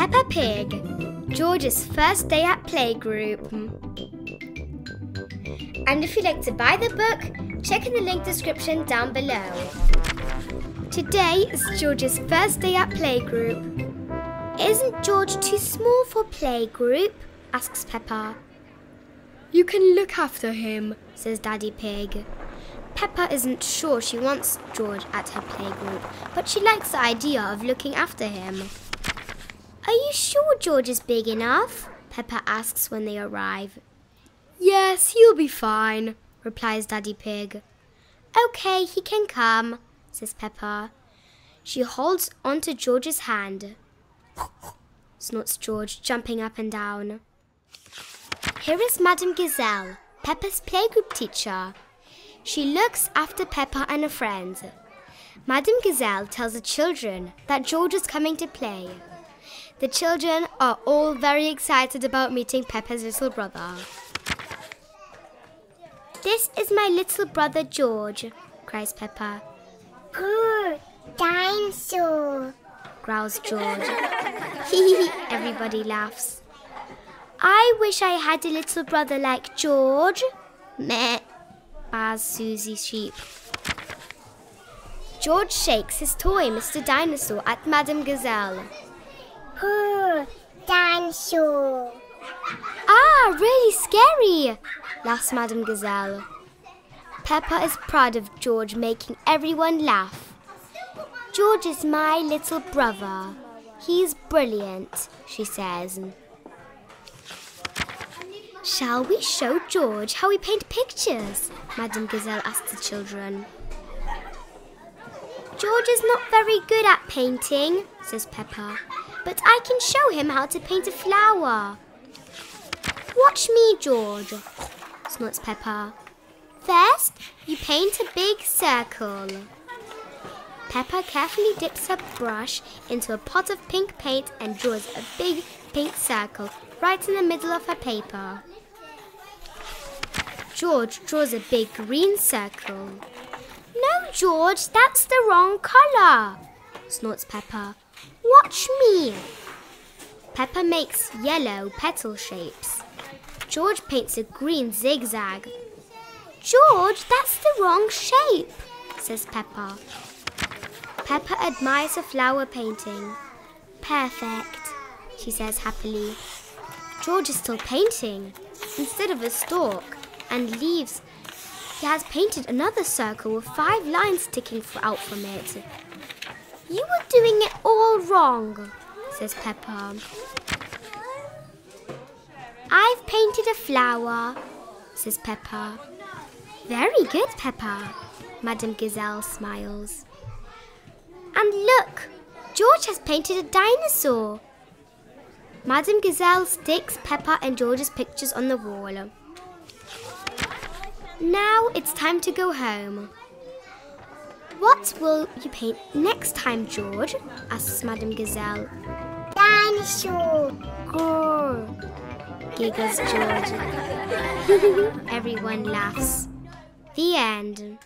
Peppa Pig, George's first day at Playgroup. And if you'd like to buy the book, check in the link description down below. Today is George's first day at Playgroup. Isn't George too small for Playgroup? Asks Peppa. You can look after him, says Daddy Pig. Peppa isn't sure she wants George at her playgroup, but she likes the idea of looking after him. Are you sure George is big enough? Peppa asks when they arrive. Yes, he'll be fine, replies Daddy Pig. Okay, he can come, says Peppa. She holds onto George's hand. Snorts George, jumping up and down. Here is Madame Gazelle, Peppa's playgroup teacher. She looks after Peppa and her friends. Madame Gazelle tells the children that George is coming to play. The children are all very excited about meeting Peppa's little brother. This is my little brother George, cries Peppa. Dinosaur, growls George. Everybody laughs. I wish I had a little brother like George. Meh, bars Susie Sheep. George shakes his toy, Mr. Dinosaur, at Madame Gazelle. Dinosaur. Ah, really scary, laughs Madame Gazelle. Peppa is proud of George making everyone laugh. George is my little brother. He's brilliant, she says. Shall we show George how we paint pictures? Madame Gazelle asks the children. George is not very good at painting, says Peppa, but I can show him how to paint a flower. Watch me, George, snorts Peppa. First, you paint a big circle. Peppa carefully dips her brush into a pot of pink paint and draws a big pink circle right in the middle of her paper. George draws a big green circle. No, George, that's the wrong colour, snorts Peppa. Watch me. Peppa makes yellow petal shapes. George paints a green zigzag. George, that's the wrong shape, says Peppa. Peppa admires her flower painting. Perfect, she says happily. George is still painting. Instead of a stalk and leaves, he has painted another circle with 5 lines sticking out from it. You were doing it all wrong, says Peppa. I've painted a flower, says Peppa. Very good, Peppa, Madame Gazelle smiles. And look, George has painted a dinosaur. Madame Gazelle sticks Peppa and George's pictures on the wall. Now it's time to go home. What will you paint next time, George? Asks Madame Gazelle. Dinosaur. Grrr, giggles George. Everyone laughs. The end.